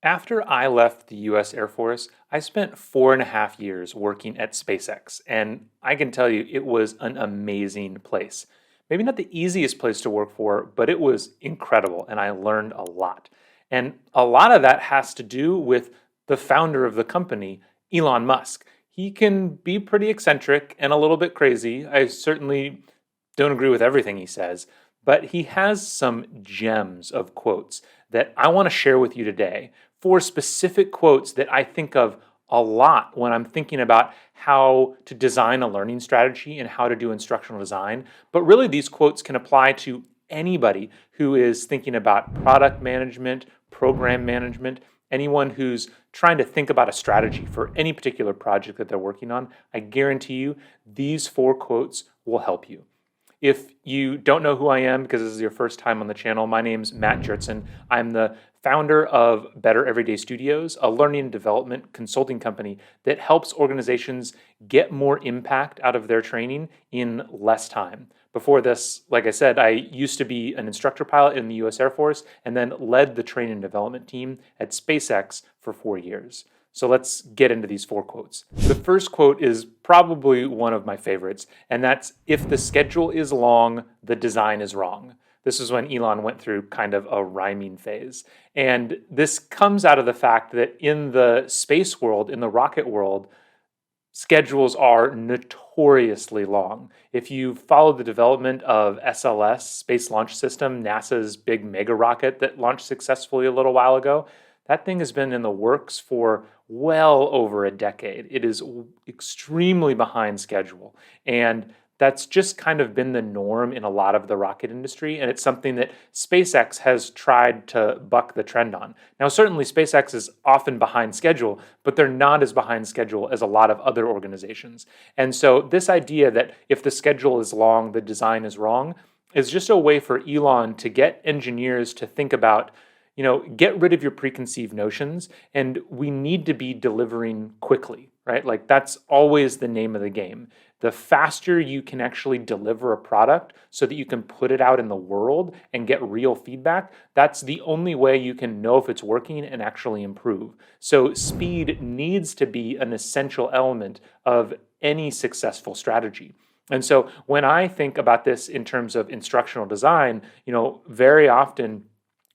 After I left the US Air Force, I spent 4.5 years working at SpaceX, and I can tell you it was an amazing place. Maybe not the easiest place to work for, but it was incredible, and I learned a lot. And a lot of that has to do with the founder of the company, Elon Musk. He can be pretty eccentric and a little bit crazy. I certainly don't agree with everything he says, but he has some gems of quotes that I want to share with you today. Four specific quotes that I think of a lot when I'm thinking about how to design a learning strategy and how to do instructional design. But really, these quotes can apply to anybody who is thinking about product management, program management, anyone who's trying to think about a strategy for any particular project that they're working on. I guarantee you, these four quotes will help you. If you don't know who I am because this is your first time on the channel, my name's Matt Jertson. I'm the founder of Better Everyday Studios, a learning and development consulting company that helps organizations get more impact out of their training in less time. Before this, like I said, I used to be an instructor pilot in the US Air Force and then led the training and development team at SpaceX for 4 years. So let's get into these four quotes. The first quote is probably one of my favorites, and that's, "If the schedule is long, the design is wrong." This is when Elon went through kind of a rhyming phase. And this comes out of the fact that in the space world, in the rocket world, schedules are notoriously long. If you follow the development of SLS, Space Launch System, NASA's big mega rocket that launched successfully a little while ago, that thing has been in the works for well over a decade. It is extremely behind schedule. And that's just kind of been the norm in a lot of the rocket industry. And it's something that SpaceX has tried to buck the trend on. Now, certainly SpaceX is often behind schedule, but they're not as behind schedule as a lot of other organizations. And so this idea that if the schedule is long, the design is wrong, is just a way for Elon to get engineers to think about, get rid of your preconceived notions, and we need to be delivering quickly, right? Like that's always the name of the game. The faster you can actually deliver a product so that you can put it out in the world and get real feedback, that's the only way you can know if it's working and actually improve. So speed needs to be an essential element of any successful strategy. And so when I think about this in terms of instructional design, very often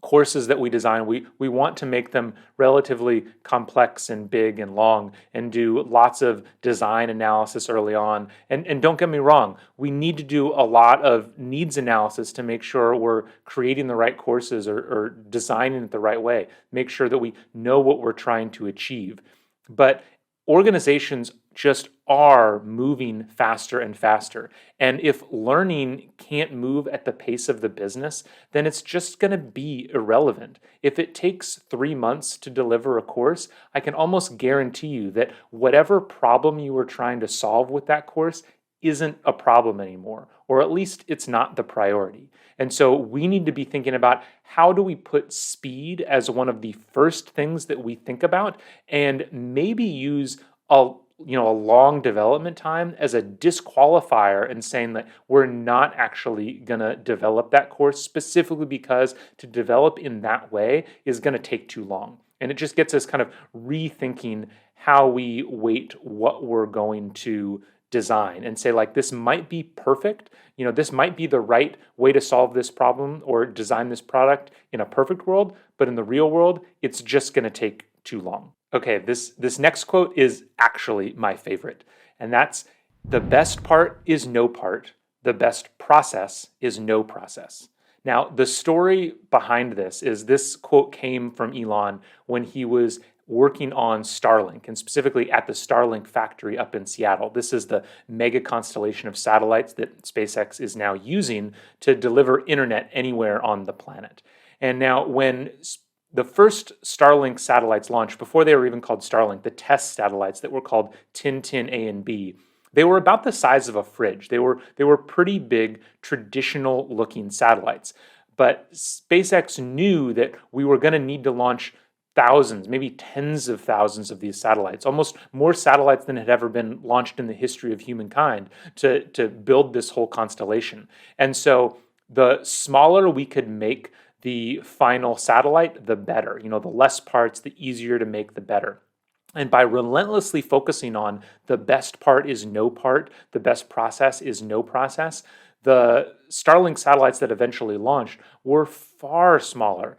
courses that we design, we want to make them relatively complex and big and long and do lots of design analysis early on. And don't get me wrong, we need to do a lot of needs analysis to make sure we're creating the right courses or designing it the right way, make sure that we know what we're trying to achieve. But organizations just are moving faster and faster. And if learning can't move at the pace of the business, then it's just going to be irrelevant. If it takes 3 months to deliver a course, I can almost guarantee you that whatever problem you were trying to solve with that course isn't a problem anymore, or at least it's not the priority. And so we need to be thinking about how do we put speed as one of the first things that we think about, and maybe use a long development time as a disqualifier and saying that we're not actually going to develop that course specifically because to develop in that way is going to take too long. And it just gets us kind of rethinking how we weight what we're going to design and say, like, this might be perfect. This might be the right way to solve this problem or design this product in a perfect world, but in the real world, it's just going to take too long. Okay, this next quote is actually my favorite, and that's, "The best part is no part. The best process is no process." Now, the story behind this is this quote came from Elon when he was working on Starlink, and specifically at the Starlink factory up in Seattle. This is the mega constellation of satellites that SpaceX is now using to deliver internet anywhere on the planet. And now when the first Starlink satellites launched, before they were even called Starlink, the test satellites that were called Tintin A and B, they were about the size of a fridge. They were pretty big, traditional looking satellites. But SpaceX knew that we were going to need to launch thousands, maybe tens of thousands of these satellites, almost more satellites than had ever been launched in the history of humankind to build this whole constellation. And so the smaller we could make the final satellite, the better. The less parts, the easier to make, the better. And by relentlessly focusing on the best part is no part, the best process is no process, the Starlink satellites that eventually launched were far smaller,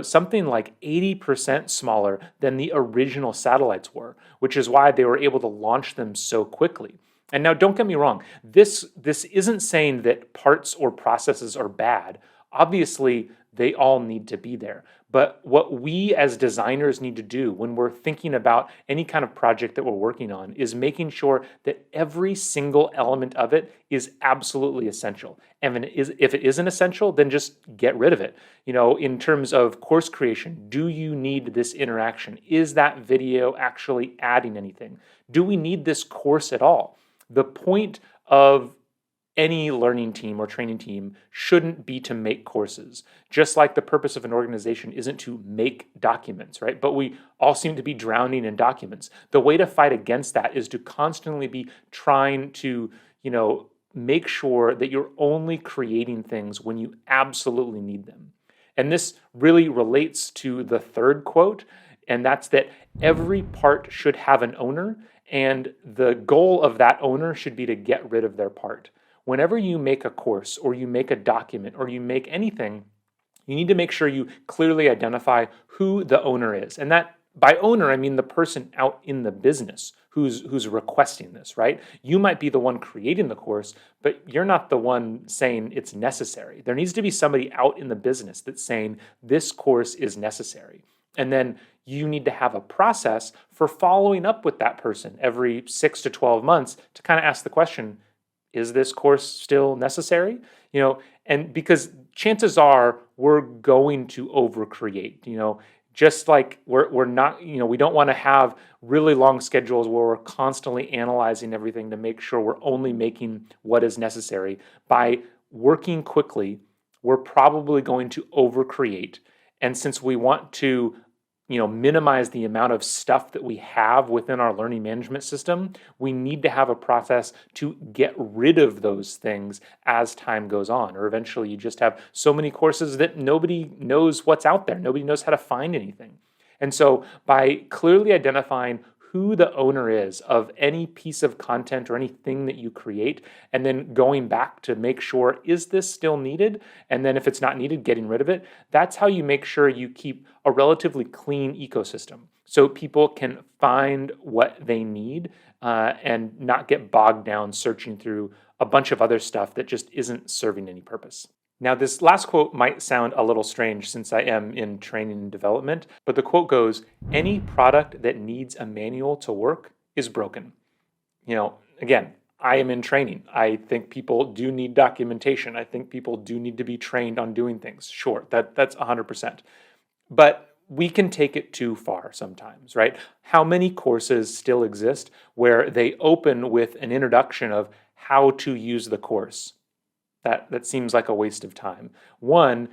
something like 80% smaller than the original satellites were, which is why they were able to launch them so quickly. And now don't get me wrong, this isn't saying that parts or processes are bad. Obviously, they all need to be there. But what we as designers need to do when we're thinking about any kind of project that we're working on is making sure that every single element of it is absolutely essential. And if it isn't essential, then just get rid of it. In terms of course creation, do you need this interaction? Is that video actually adding anything? Do we need this course at all? The point of any learning team or training team shouldn't be to make courses. Just like the purpose of an organization isn't to make documents, right? But we all seem to be drowning in documents. The way to fight against that is to constantly be trying to, make sure that you're only creating things when you absolutely need them. And this really relates to the third quote, and that's that every part should have an owner, and the goal of that owner should be to get rid of their part. Whenever you make a course or you make a document or you make anything, you need to make sure you clearly identify who the owner is. And that by owner, I mean the person out in the business who's requesting this, right? You might be the one creating the course, but you're not the one saying it's necessary. There needs to be somebody out in the business that's saying this course is necessary. And then you need to have a process for following up with that person every 6 to 12 months to kind of ask the question, is this course still necessary? And because chances are we're going to overcreate, just like we're not, we don't want to have really long schedules where we're constantly analyzing everything to make sure we're only making what is necessary. By working quickly, we're probably going to overcreate. And since we want to minimize the amount of stuff that we have within our learning management system, we need to have a process to get rid of those things as time goes on. Or eventually you just have so many courses that nobody knows what's out there. Nobody knows how to find anything. And so by clearly identifying who the owner is of any piece of content or anything that you create, and then going back to make sure, is this still needed? And then if it's not needed, getting rid of it. That's how you make sure you keep a relatively clean ecosystem so people can find what they need and not get bogged down searching through a bunch of other stuff that just isn't serving any purpose. Now, this last quote might sound a little strange since I am in training and development, but the quote goes, "Any product that needs a manual to work is broken." Again, I am in training. I think people do need documentation. I think people do need to be trained on doing things. Sure, that's 100%. But we can take it too far sometimes, right? How many courses still exist where they open with an introduction of how to use the course? That seems like a waste of time. One,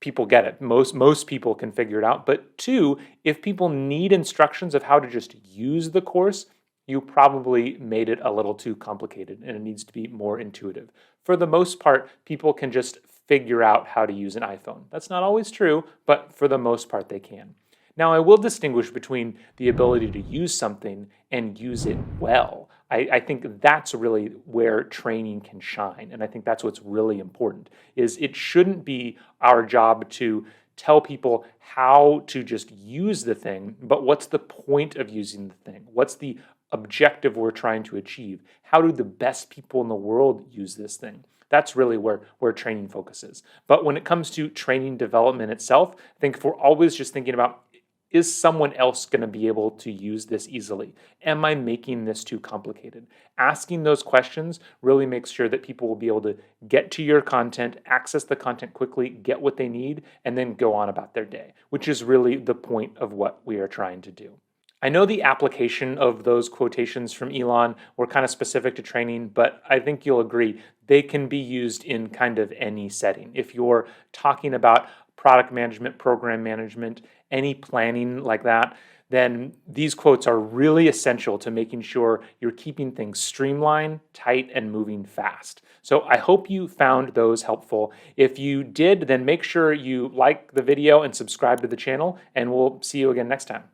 people get it. Most people can figure it out. But two, if people need instructions of how to just use the course, you probably made it a little too complicated and it needs to be more intuitive. For the most part, people can just figure out how to use an iPhone. That's not always true, but for the most part, they can. Now, I will distinguish between the ability to use something and use it well. I think that's really where training can shine. And I think that's what's really important, is it shouldn't be our job to tell people how to just use the thing, but what's the point of using the thing? What's the objective we're trying to achieve? How do the best people in the world use this thing? That's really where training focuses. But when it comes to training development itself, I think if we're always just thinking about, is someone else going to be able to use this easily? Am I making this too complicated? Asking those questions really makes sure that people will be able to get to your content, access the content quickly, get what they need, and then go on about their day, which is really the point of what we are trying to do. I know the application of those quotations from Elon were kind of specific to training, but I think you'll agree they can be used in kind of any setting. If you're talking about product management, program management, any planning like that, then these quotes are really essential to making sure you're keeping things streamlined, tight, and moving fast. So I hope you found those helpful. If you did, then make sure you like the video and subscribe to the channel, and we'll see you again next time.